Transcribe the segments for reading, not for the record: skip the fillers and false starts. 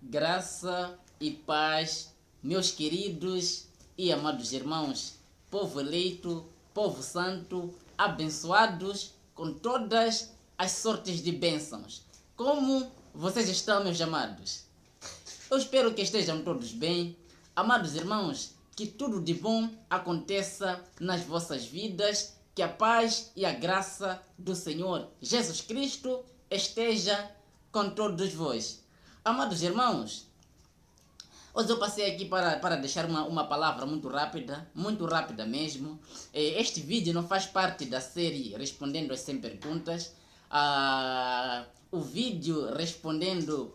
Graça e paz, meus queridos e amados irmãos, povo eleito, povo santo, abençoados com todas as sortes de bênçãos. Como vocês estão, meus amados? Eu espero que estejam todos bem. Amados irmãos, que tudo de bom aconteça nas vossas vidas, que a paz e a graça do Senhor Jesus Cristo esteja com todos vós. Amados irmãos, hoje eu passei aqui para deixar uma palavra muito rápida mesmo. Este vídeo não faz parte da série Respondendo as 100 Perguntas. O vídeo respondendo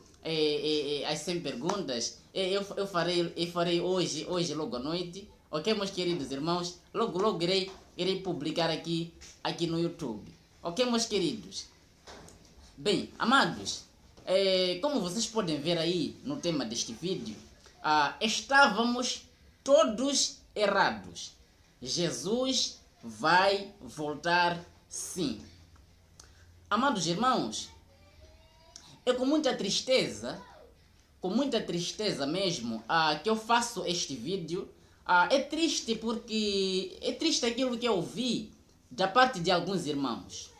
as 100 perguntas eu farei hoje logo à noite, ok, meus queridos irmãos? Logo irei publicar aqui no YouTube, ok, meus queridos? Bem, amados, como vocês podem ver aí no tema deste vídeo, estávamos todos errados. Jesus vai voltar sim. Amados irmãos, é com muita tristeza mesmo, que eu faço este vídeo. É triste porque é triste aquilo que eu ouvi da parte de alguns irmãos.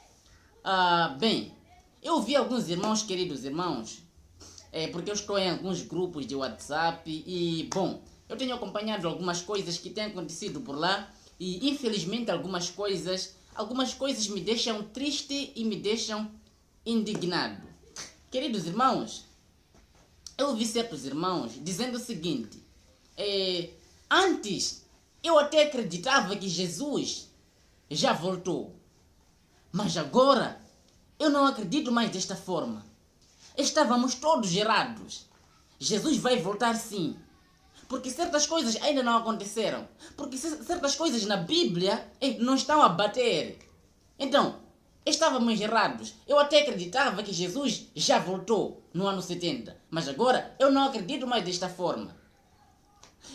Bem, eu ouvi alguns irmãos, queridos irmãos, porque eu estou em alguns grupos de WhatsApp e, bom, eu tenho acompanhado algumas coisas que têm acontecido por lá e, infelizmente, algumas coisas me deixam triste e me deixam indignado. Queridos irmãos, eu ouvi certos irmãos dizendo o seguinte: antes eu até acreditava que Jesus já voltou, mas agora eu não acredito mais desta forma. Estávamos todos errados. Jesus vai voltar sim. Porque certas coisas ainda não aconteceram. Porque certas coisas na Bíblia não estão a bater. Então, estávamos errados. Eu até acreditava que Jesus já voltou no ano 70. Mas agora eu não acredito mais desta forma.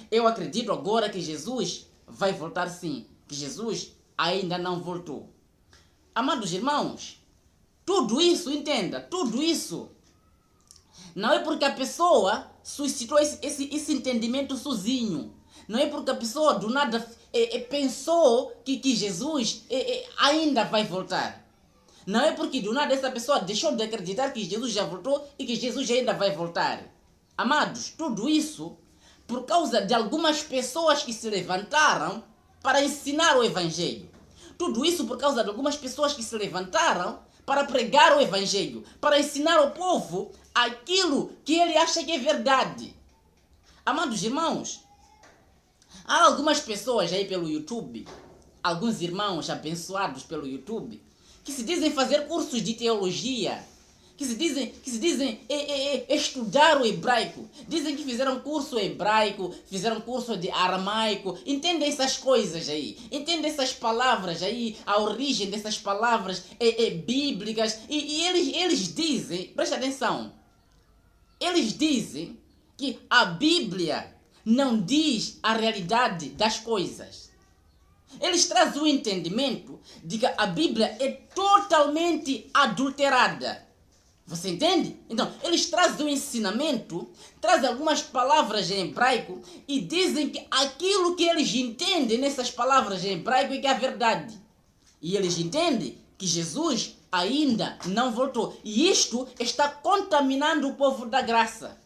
Eu acredito agora que Jesus vai voltar sim. Que Jesus ainda não voltou. Amados irmãos, tudo isso, entenda, tudo isso não é porque a pessoa suscitou esse entendimento sozinho. Não é porque a pessoa do nada pensou que Jesus ainda vai voltar. Não é porque do nada essa pessoa deixou de acreditar que Jesus já voltou e que Jesus ainda vai voltar. Amados, tudo isso por causa de algumas pessoas que se levantaram para ensinar o Evangelho. Tudo isso por causa de algumas pessoas que se levantaram para pregar o Evangelho, para ensinar ao povo aquilo que ele acha que é verdade. Amados irmãos, há algumas pessoas aí pelo YouTube, alguns irmãos abençoados pelo YouTube, que se dizem fazer cursos de teologia, que se dizem estudar o hebraico, dizem que fizeram curso hebraico, fizeram curso de aramaico, entendem essas coisas aí, entendem essas palavras aí, a origem dessas palavras bíblicas, e eles dizem, presta atenção, eles dizem que a Bíblia não diz a realidade das coisas. Eles trazem o entendimento de que a Bíblia é totalmente adulterada. Você entende? Então, eles trazem o ensinamento, trazem algumas palavras em hebraico e dizem que aquilo que eles entendem nessas palavras em hebraico é que é a verdade. E eles entendem que Jesus ainda não voltou. E isto está contaminando o povo da graça.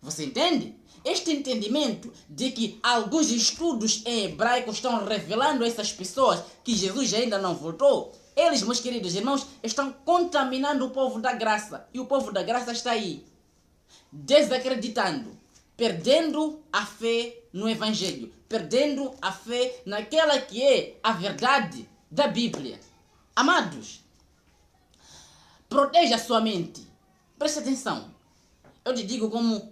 Você entende? Este entendimento de que alguns estudos em hebraico estão revelando a essas pessoas que Jesus ainda não voltou, eles, meus queridos irmãos, estão contaminando o povo da graça. E o povo da graça está aí, desacreditando, perdendo a fé no Evangelho, perdendo a fé naquela que é a verdade da Bíblia. Amados, proteja a sua mente. Preste atenção. Eu te digo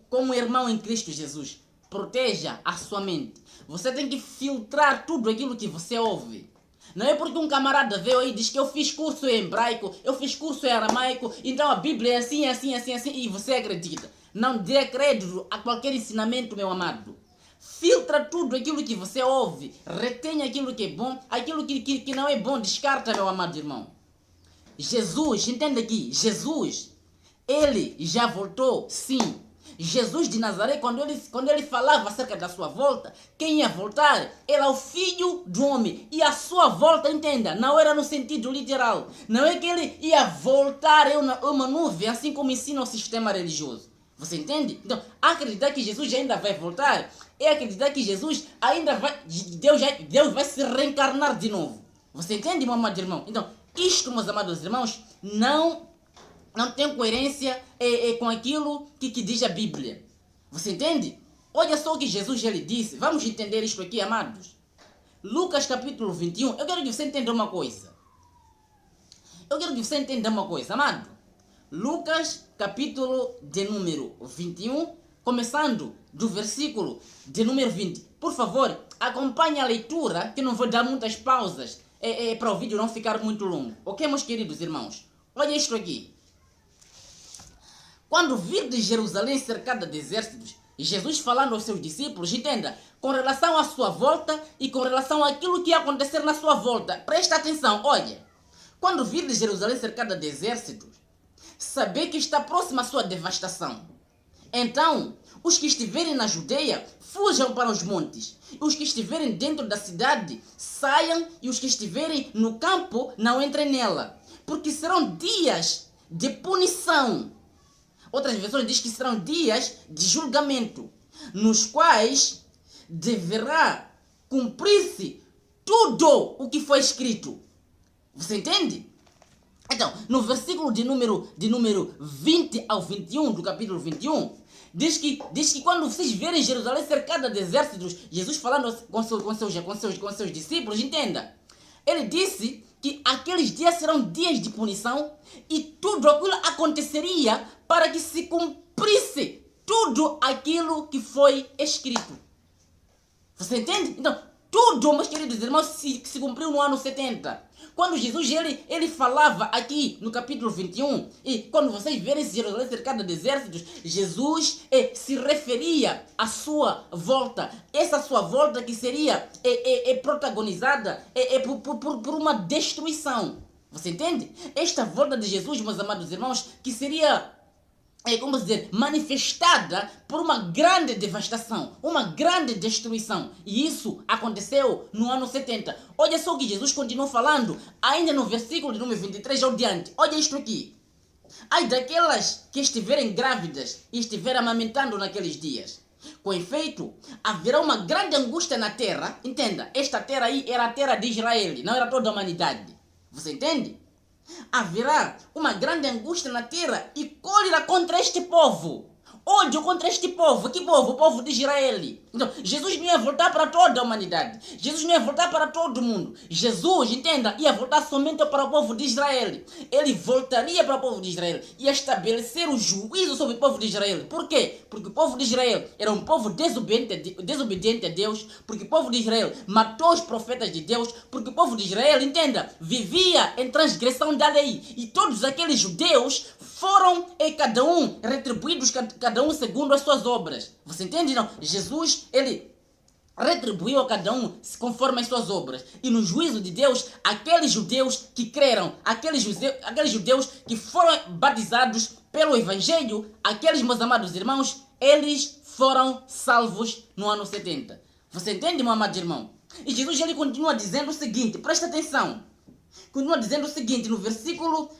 como irmão em Cristo Jesus, proteja a sua mente. Você tem que filtrar tudo aquilo que você ouve. Não é porque um camarada veio aí e diz que eu fiz curso em hebraico, eu fiz curso em aramaico, então a Bíblia é assim, assim, assim, assim, e você acredita. Não dê crédito a qualquer ensinamento, meu amado. Filtra tudo aquilo que você ouve, retenha aquilo que é bom, aquilo que não é bom, descarta, meu amado irmão. Jesus, entenda aqui, Jesus Ele já voltou, sim. Jesus de Nazaré, quando ele falava acerca da sua volta, quem ia voltar era o Filho do Homem. E a sua volta, entenda, não era no sentido literal. Não é que ele ia voltar em uma nuvem, assim como ensina o sistema religioso. Você entende? Então, acreditar que Jesus ainda vai voltar é acreditar que Jesus ainda vai... Deus vai se reencarnar de novo. Você entende, meu amado irmão? Então, isto, meus amados irmãos, não tem coerência com aquilo que diz a Bíblia. Você entende? Olha só o que Jesus ele disse. Vamos entender isto aqui, amados. Lucas capítulo 21. Eu quero que você entenda uma coisa. Amado. Lucas capítulo de número 21, começando do versículo de número 20. Por favor, acompanhe a leitura, que não vou dar muitas pausas para o vídeo não ficar muito longo. Ok, meus queridos irmãos? Olha isto aqui. Quando vir de Jerusalém cercada de exércitos, Jesus falando aos seus discípulos, entenda, com relação à sua volta e com relação àquilo que ia acontecer na sua volta. Presta atenção, olha. Quando vir de Jerusalém cercada de exércitos, saber que está próxima a sua devastação. Então, os que estiverem na Judeia, fujam para os montes. E os que estiverem dentro da cidade, saiam. E os que estiverem no campo, não entrem nela. Porque serão dias de punição. Outras versões dizem que serão dias de julgamento, nos quais deverá cumprir-se tudo o que foi escrito. Você entende? Então, no versículo de número 20 ao 21 do capítulo 21, diz que quando vocês verem Jerusalém cercada de exércitos, Jesus falando com seus discípulos, entenda, ele disse que aqueles dias serão dias de punição e tudo aquilo aconteceria para que se cumprisse tudo aquilo que foi escrito. Você entende? Então, tudo, meus queridos irmãos, se cumpriu no ano 70. Quando Jesus ele falava aqui no capítulo 21, e quando vocês verem Jerusalém cercada de exércitos, Jesus se referia à sua volta. Essa sua volta que seria protagonizada por uma destruição. Você entende? Esta volta de Jesus, meus amados irmãos, que seria... como dizer, manifestada por uma grande devastação, uma grande destruição. E isso aconteceu no ano 70. Olha só o que Jesus continuou falando, ainda no versículo de número 23 ao diante. Olha isto aqui. Ai daquelas que estiverem grávidas e estiverem amamentando naqueles dias. Com efeito, haverá uma grande angústia na terra. Entenda, esta terra aí era a terra de Israel, não era toda a humanidade. Você entende? Haverá uma grande angústia na terra e cólera contra este povo. Ódio contra este povo. Que povo? O povo de Israel. Então, Jesus não ia voltar para toda a humanidade. Jesus não ia voltar para todo mundo. Jesus, entenda, ia voltar somente para o povo de Israel. Ele voltaria para o povo de Israel. Ia estabelecer o juízo sobre o povo de Israel. Por quê? Porque o povo de Israel era um povo desobediente a Deus. Porque o povo de Israel matou os profetas de Deus. Porque o povo de Israel, entenda, vivia em transgressão da lei. E todos aqueles judeus foram cada um retribuídos, cada um segundo as suas obras. Você entende? Não? Jesus, ele retribuiu a cada um conforme as suas obras. E no juízo de Deus, aqueles judeus que creram, aqueles judeus que foram batizados pelo Evangelho, aqueles, meus amados irmãos, eles foram salvos no ano 70. Você entende, meu amado irmão? E Jesus, ele continua dizendo o seguinte, presta atenção. Continua dizendo o seguinte, no versículo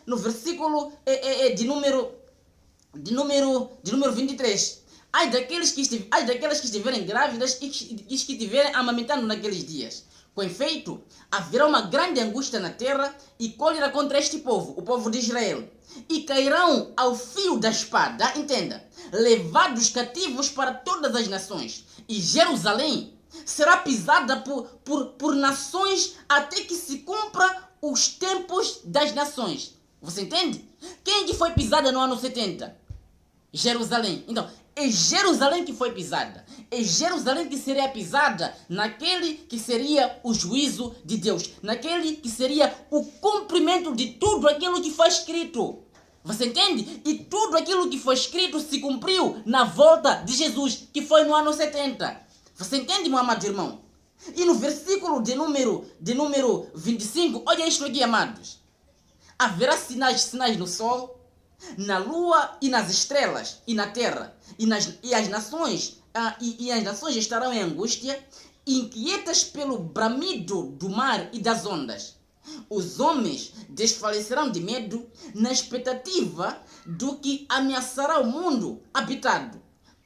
de número 23. Ai daquelas que estiverem grávidas e que estiverem amamentando naqueles dias. Com efeito, haverá uma grande angústia na terra e cólera contra este povo, o povo de Israel. E cairão ao fio da espada, entenda, levados cativos para todas as nações. E Jerusalém será pisada por nações até que se cumpra os tempos das nações. Você entende? Quem que foi pisada no ano 70? Jerusalém. Então, é Jerusalém que foi pisada. É Jerusalém que seria pisada naquele que seria o juízo de Deus. Naquele que seria o cumprimento de tudo aquilo que foi escrito. Você entende? E tudo aquilo que foi escrito se cumpriu na volta de Jesus, que foi no ano 70. Você entende, meu amado irmão? E no versículo de número 25, olha isto aqui, amados. Haverá sinais no sol, na lua e nas estrelas, e na terra, e as nações estarão em angústia, inquietas pelo bramido do mar e das ondas. Os homens desfalecerão de medo na expectativa do que ameaçará o mundo habitado,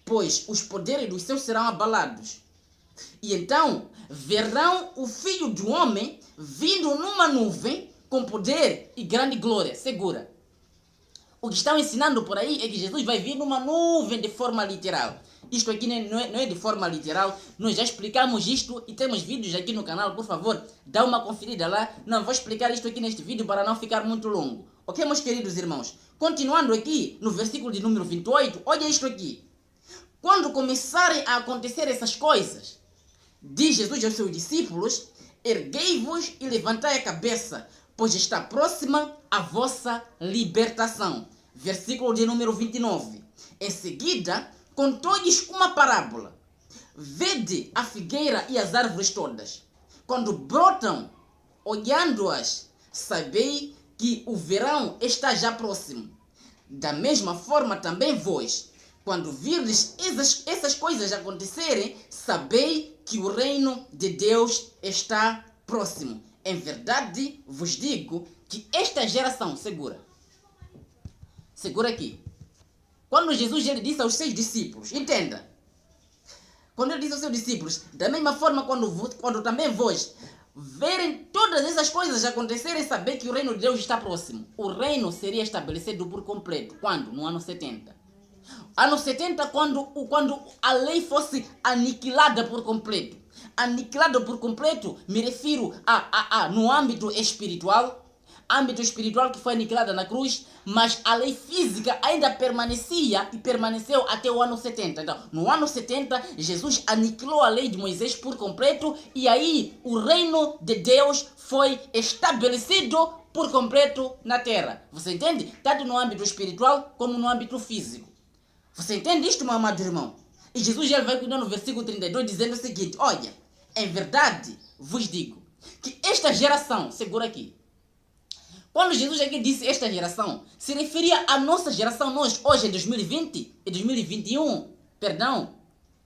pois os poderes dos céus serão abalados. E então verão o Filho do Homem vindo numa nuvem com poder e grande glória. Segura. O que estão ensinando por aí é que Jesus vai vir numa nuvem de forma literal. Isto aqui não é de forma literal. Nós já explicamos isto e temos vídeos aqui no canal. Por favor, dá uma conferida lá. Não vou explicar isto aqui neste vídeo para não ficar muito longo. Ok, meus queridos irmãos? Continuando aqui no versículo de número 28, olha isto aqui. Quando começarem a acontecer essas coisas, diz Jesus aos seus discípulos, erguei-vos e levantai a cabeça, pois está próxima a vossa libertação. Versículo de número 29. Em seguida, contou-lhes uma parábola. Vede a figueira e as árvores todas. Quando brotam, olhando-as, sabei que o verão está já próximo. Da mesma forma também vós, quando virdes essas coisas acontecerem, sabei que o reino de Deus está próximo. Em verdade vos digo que esta geração, segura aqui. Quando Jesus ele disse aos seus discípulos, entenda. Quando ele disse aos seus discípulos, da mesma forma quando também vós verem todas essas coisas acontecerem, saber que o reino de Deus está próximo. O reino seria estabelecido por completo. Quando? No ano 70. Ano 70, quando a lei fosse aniquilada por completo. Aniquilada por completo, me refiro no âmbito espiritual que foi aniquilada na cruz, mas a lei física ainda permanecia e permaneceu até o ano 70. Então, no ano 70, Jesus aniquilou a lei de Moisés por completo e aí o reino de Deus foi estabelecido por completo na terra. Você entende? Tanto no âmbito espiritual como no âmbito físico. Você entende isto, meu amado irmão? E Jesus já vai cuidar no versículo 32 dizendo o seguinte, olha, em verdade vos digo que esta geração, segura aqui, quando Jesus aqui disse esta geração, se referia à nossa geração, nós hoje em 2020 e 2021, perdão?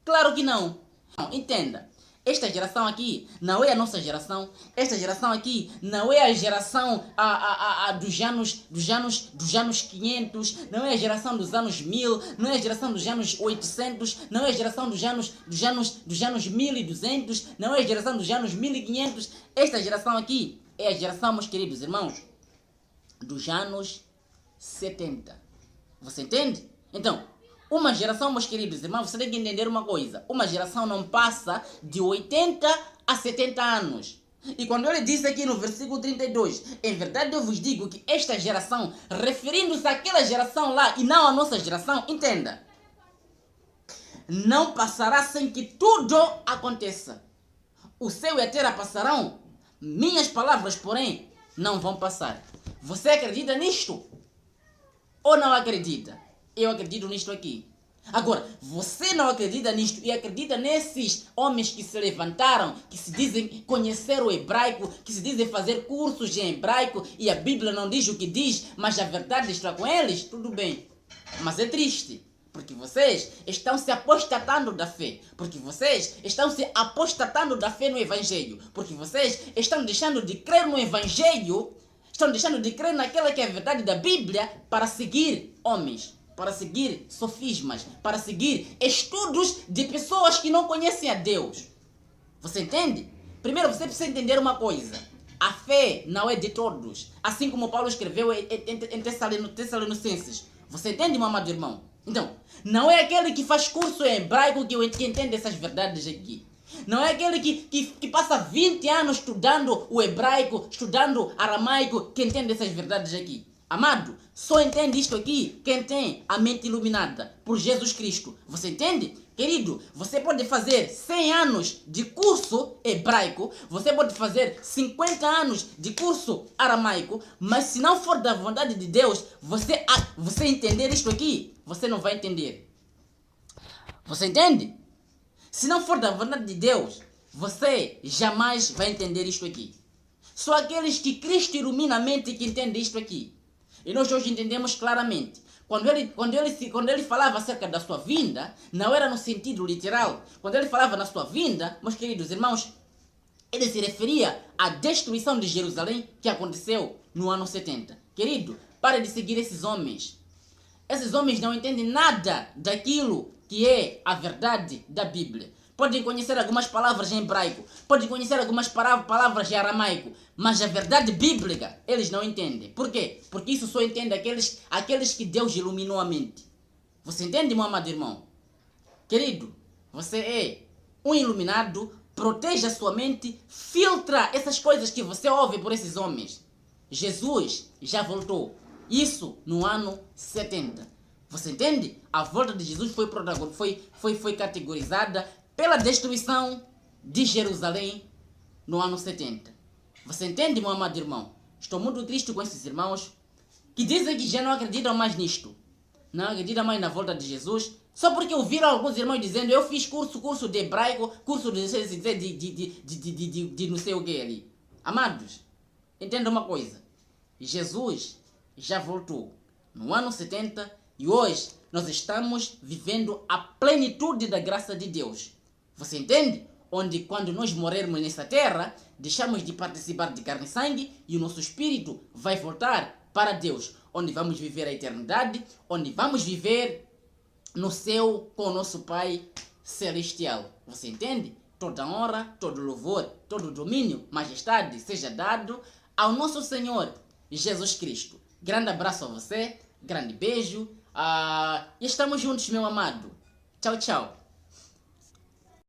Claro que não. Não, entenda. Esta geração aqui não é a nossa geração. Esta geração aqui não é a geração dos anos 500, não é a geração dos anos 1000, não é a geração dos anos 800, não é a geração dos anos 1200, não é a geração dos anos 1500. Esta geração aqui é a geração, meus queridos irmãos, dos anos 70. Você entende? Então, uma geração, meus queridos irmãos, você tem que entender uma coisa. Uma geração não passa de 80 a 70 anos. E quando ele diz aqui no versículo 32, em verdade eu vos digo que esta geração, referindo-se àquela geração lá e não à nossa geração, entenda, não passará sem que tudo aconteça. O céu e a terra passarão, minhas palavras, porém, não vão passar. Você acredita nisto? Ou não acredita? Eu acredito nisto aqui. Agora, você não acredita nisto e acredita nesses homens que se levantaram, que se dizem conhecer o hebraico, que se dizem fazer cursos em hebraico e a Bíblia não diz o que diz, mas a verdade está com eles? Tudo bem. Mas é triste, porque vocês estão se apostatando da fé, porque vocês estão se apostatando da fé no Evangelho, porque vocês estão deixando de crer no Evangelho, estão deixando de crer naquela que é a verdade da Bíblia para seguir homens, para seguir sofismas, para seguir estudos de pessoas que não conhecem a Deus. Você entende? Primeiro você precisa entender uma coisa. A fé não é de todos. Assim como Paulo escreveu em Tessalonicenses. Você entende, meu amado irmão? Então, não é aquele que faz curso em hebraico que entende essas verdades aqui. Não é aquele que passa 20 anos estudando o hebraico, estudando aramaico, que entende essas verdades aqui. Amado, só entende isto aqui quem tem a mente iluminada por Jesus Cristo. Você entende? Querido, você pode fazer 100 anos de curso hebraico, você pode fazer 50 anos de curso aramaico, mas se não for da vontade de Deus, você entender isto aqui, você não vai entender. Você entende? Se não for da vontade de Deus, você jamais vai entender isto aqui. Só aqueles que Cristo ilumina a mente que entendem isto aqui. E nós hoje entendemos claramente. Quando ele falava acerca da sua vinda, não era no sentido literal. Quando ele falava na sua vinda, meus queridos irmãos, ele se referia à destruição de Jerusalém que aconteceu no ano 70. Querido, pare de seguir esses homens. Esses homens não entendem nada daquilo que é a verdade da Bíblia. Podem conhecer algumas palavras em hebraico, podem conhecer algumas palavras em aramaico, mas a verdade bíblica eles não entendem. Por quê? Porque isso só entende aqueles que Deus iluminou a mente. Você entende, meu amado irmão? Querido, você é um iluminado, proteja a sua mente, filtra essas coisas que você ouve por esses homens. Jesus já voltou. Isso no ano 70. Você entende? A volta de Jesus foi categorizada pela destruição de Jerusalém no ano 70. Você entende, meu amado irmão? Estou muito triste com esses irmãos que dizem que já não acreditam mais nisto. Não acreditam mais na volta de Jesus. Só porque ouviram alguns irmãos dizendo: eu fiz curso de hebraico, curso de não sei o que ali. Amados, entenda uma coisa. Jesus já voltou no ano 70 e hoje nós estamos vivendo a plenitude da graça de Deus. Você entende? Onde quando nós morrermos nessa terra, deixamos de participar de carne e sangue e o nosso espírito vai voltar para Deus. Onde vamos viver a eternidade, onde vamos viver no céu com o nosso Pai Celestial. Você entende? Toda honra, todo louvor, todo domínio, majestade seja dado ao nosso Senhor Jesus Cristo. Grande abraço a você, grande beijo. E estamos juntos, meu amado. Tchau, tchau.